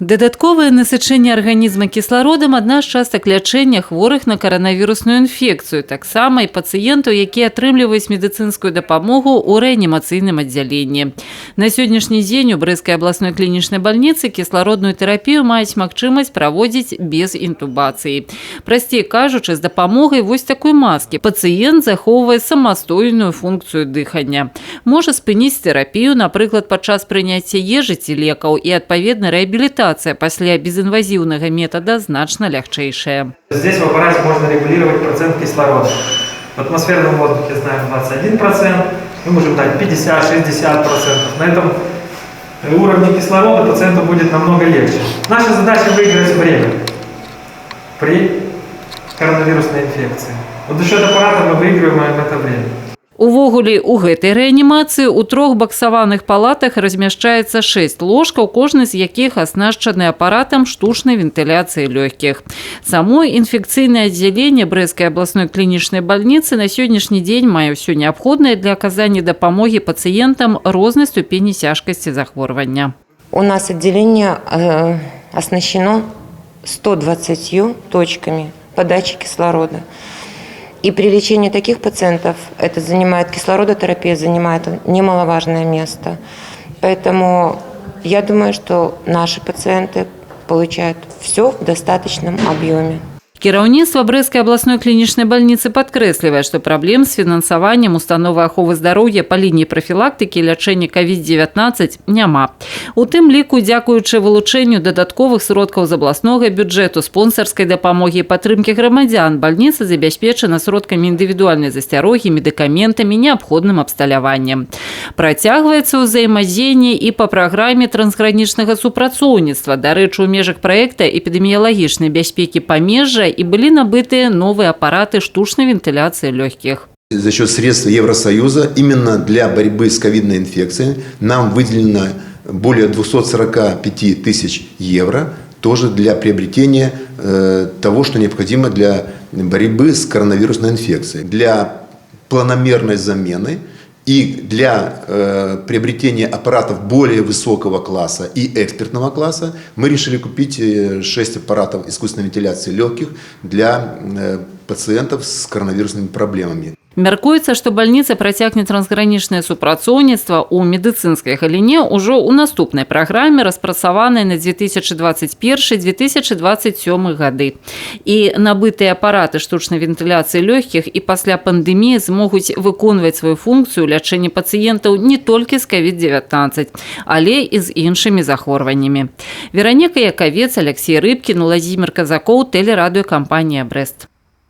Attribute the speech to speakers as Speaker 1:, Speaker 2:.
Speaker 1: Дадатковае насычэнне арганізма кіслародам – адна з частак лячэння хворых на каранавірусную інфекцыю, таксама і пацыентаў, якія атрымліваюць медыцынскую дапамогу ў рэанімацыйным аддзяленні. На сённяшні дзень у Брэсцкай абласной клінічнай бальніцы кіслародную тэрапію маюць магчымасць праводзіць без інтубацыі. Прасцей кажучы, з дапамогай вось такой маскі пацыент захоўвае самастойную функцыю дыхання. Можа спыніць тэрапію, напрыклад, падчас прыняцця ежы ці лекаў, і адпаведна рэабілітацыя после безинвазивного метода значно легчайшая.
Speaker 2: Здесь в аппарате можно регулировать процент кислорода. В атмосферном воздухе знаем 21%, мы можем дать 50-60%. На этом уровне кислорода пациенту будет намного легче. Наша задача выиграть время при коронавирусной инфекции. Вот за счет аппарата мы выигрываем это время.
Speaker 1: Увогуле, у гэтай рэанімацыі ў трох баксаваных палатах размяшчаецца 6 ложкаў, кожны з якіх аснашчаны апаратам штучнай вентыляцыі лёгкіх. Само інфекцыйнае аддзяленне Брэсцкай абласной клінічнай бальніцы на сённяшні дзень мае ўсё неабходнае для аказання дапамогі пацыентам рознай ступені цяжкасці захворвання.
Speaker 3: У нас отделение оснащено 120 точками подачи кислорода. И при лечении таких пациентов кислородотерапия занимает немаловажное место. Поэтому я думаю, что наши пациенты получают все в достаточном объеме.
Speaker 1: Кіраўніцтва Брэсцкай абласной клінічнай бальніцы падкрэслівае, што праблем з фінансаваннем установы аховы здароўя па лініі прафілактыкі і лячэння COVID-19 няма. У тым ліку, дзякуючы вылучэнню дадатковых сродкаў з абласнога бюджэту, спонсарскай дапамогі і падтрымкі грамадзян, бальніца забяспечана сродкамі індывідуальнай засцярогі, медыкаментамі, неабходным абсталяваннем. Працягваецца ўзаемадзеянне і па праграме трансгранічнага супрацоўніцтва. Дарэчы, у межах праекта эпідэміялагічнай бяспекі памежжа и были набыты новые аппараты штучной вентиляции легких.
Speaker 4: За счет средств Евросоюза именно для борьбы с ковидной инфекцией нам выделено более 245 тысяч евро тоже для приобретения того, что необходимо для борьбы с коронавирусной инфекцией. Для планомерной замены и для приобретения аппаратов более высокого класса и экспертного класса мы решили купить 6 аппаратов искусственной вентиляции легких для пациентов с коронавирусными проблемами.
Speaker 1: Мяркуецца, што бальніца працягне трансгранічнае супрацоўніцтва ў медыцынскай галіне ўжо ў наступнай праграме, распрацаванай на 2021-2027 гады. І набытыя апараты штучнай вентыляцыі лёгкіх і пасля пандэміі змогуць выконваць сваю функцыю лячэння пацыентаў не толькі з COVID-19, але і з іншымі захворваннямі. Вераніка Яковец, Алексей Рыбкін, Владимир Казакоў, тэлерадыёкампанія «Брэст».